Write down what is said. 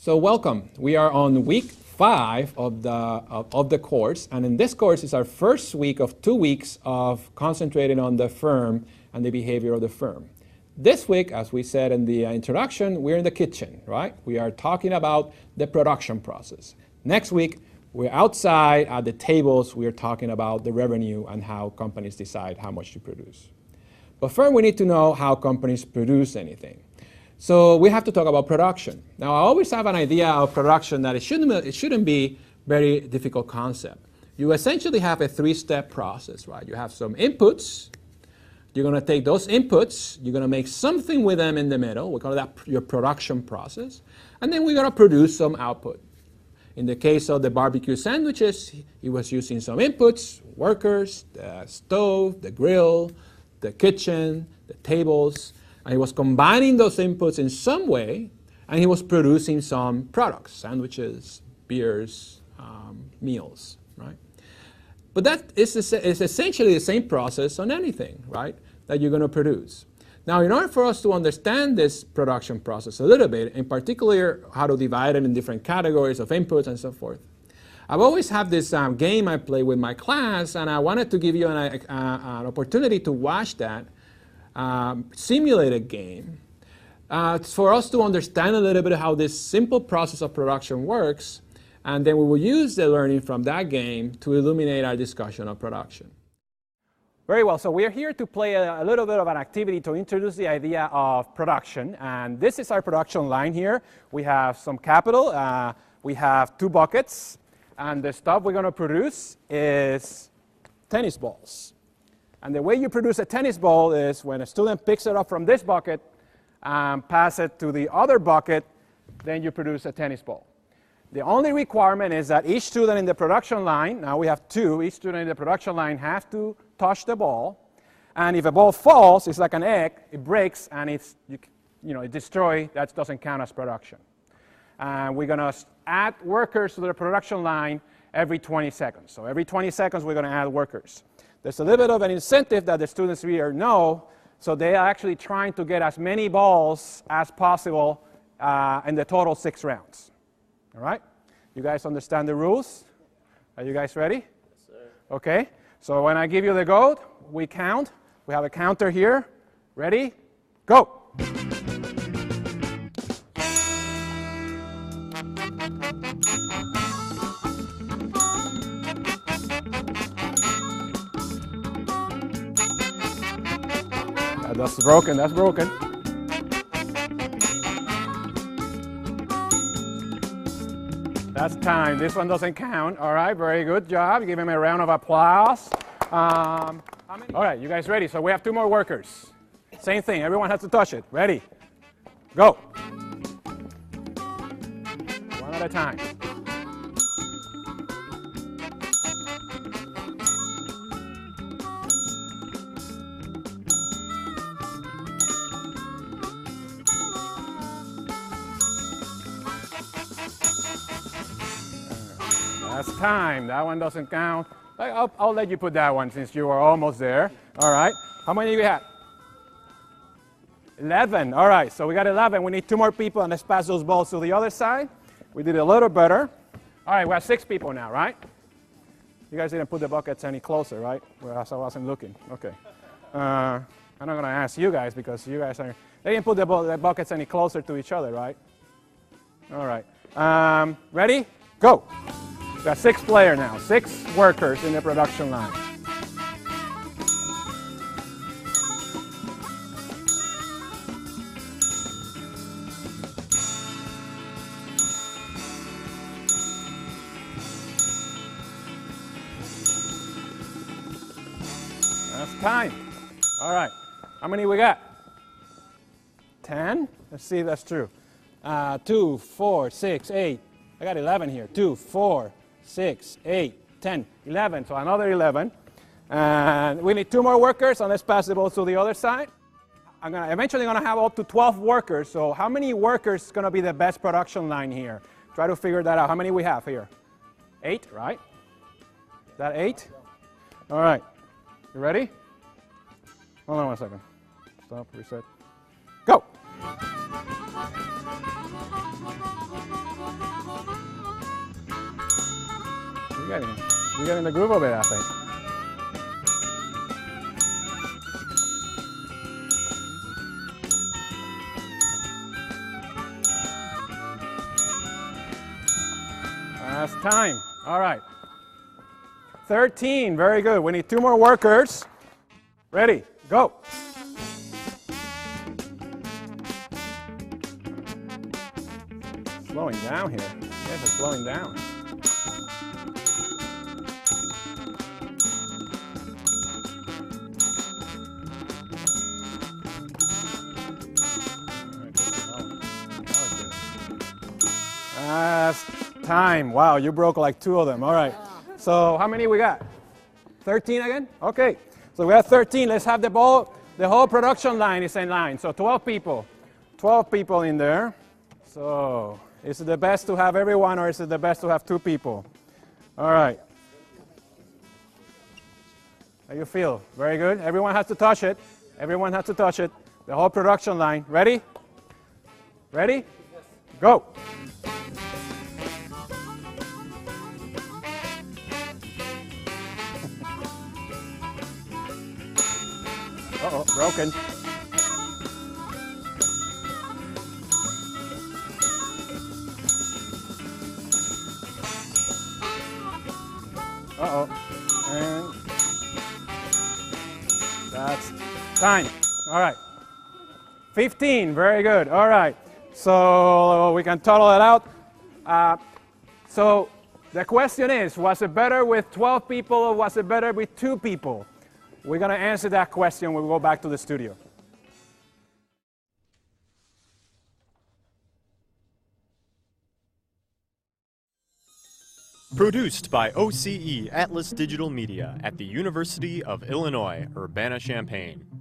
So welcome. We are on week 5 of the course, and in this course is our first week of 2 weeks of concentrating on the firm and the behavior of the firm. This week, as we said in the introduction, we're in the kitchen, right? We are talking about the production process. Next week, we're outside at the tables. We are talking about the revenue and how companies decide how much to produce. But first, we need to know how companies produce anything. So we have to talk about production. Now, I always have an idea of production that it shouldn't be very difficult concept. You essentially have a 3-step process, right? You have some inputs. You're going to take those inputs. You're going to make something with them in the middle. We call that your production process. And then we're going to produce some output. In the case of the barbecue sandwiches, he was using some inputs, workers, the stove, the grill, the kitchen, the tables. And he was combining those inputs in some way, and he was producing some products, sandwiches, beers, meals, right? But that is essentially the same process on anything, right, that you're going to produce. Now, in order for us to understand this production process a little bit, in particular how to divide it in different categories of inputs and so forth, I've always had this game I play with my class, and I wanted to give you an opportunity to watch that simulated game for us to understand a little bit how this simple process of production works, and then we will use the learning from that game to illuminate our discussion of production. Very well, so we're here to play a little bit of an activity to introduce the idea of production, and this is our production line here. We have some capital, we have 2 buckets, and the stuff we're going to produce is tennis balls. And the way you produce a tennis ball is when a student picks it up from this bucket and pass it to the other bucket, then you produce a tennis ball. The only requirement is that each student in the production line, now we have 2, each student in the production line has to touch the ball. And if a ball falls, it's like an egg, it breaks and it's destroyed. That doesn't count as production. And we're going to add workers to the production line every 20 seconds. So every 20 seconds, we're going to add workers. There's a little bit of an incentive that the students here know, so they are actually trying to get as many balls as possible in the total 6 rounds. All right? You guys understand the rules? Are you guys ready? Yes, sir. Okay. So when I give you the go, we count. We have a counter here. Ready? Go. That's broken, that's broken. That's time. This one doesn't count. All right, very good job. Give him a round of applause. All right, you guys ready? So we have 2 more workers. Same thing, everyone has to touch it. Ready? Go. One at a time. That's time. That one doesn't count. I'll let you put that one since you are almost there. All right. How many do you have? 11. All right. So we got 11. We need 2 more people, and let's pass those balls to the other side. We did a little better. All right. We have 6 people now, right? You guys didn't put the buckets any closer, right? Whereas I wasn't looking. Okay. I'm not going to ask you guys because you guys are. They didn't put the buckets any closer to each other, right? All right. Ready? Go. We've got 6 players now, 6 workers in the production line. That's time. All right. How many we got? 10? Let's see if that's true. 2, 4, 6, 8. I got 11 here. 2, 4, 6, 8, 10, 11. So another 11. And we need 2 more workers, and let's pass the ball to the other side. I'm eventually going to have up to 12 workers. So how many workers is going to be the best production line here? Try to figure that out. How many we have here? 8, right? Is that 8? All right. You ready? Hold on 1 second. Stop, reset. Go. You're getting the groove of it, I think. Last time. All right. 13, very good. We need 2 more workers. Ready, go. Slowing down here. You guys are slowing down. Last time. Wow, you broke like 2 of them. All right. So how many we got? 13 again? Okay. So we have 13. Let's have the whole production line is in line. So 12 people. 12 people in there. So is it the best to have everyone, or is it the best to have 2 people? All right. How you feel? Very good. Everyone has to touch it. Everyone has to touch it. The whole production line. Ready? Ready? Yes. Go. Uh-oh, broken. Uh-oh. And that's time. All right. 15, very good. All right. So we can total it out. So the question is, was it better with 12 people or was it better with 2 people? We're going to answer that question when we go back to the studio. Produced by OCE Atlas Digital Media at the University of Illinois, Urbana-Champaign.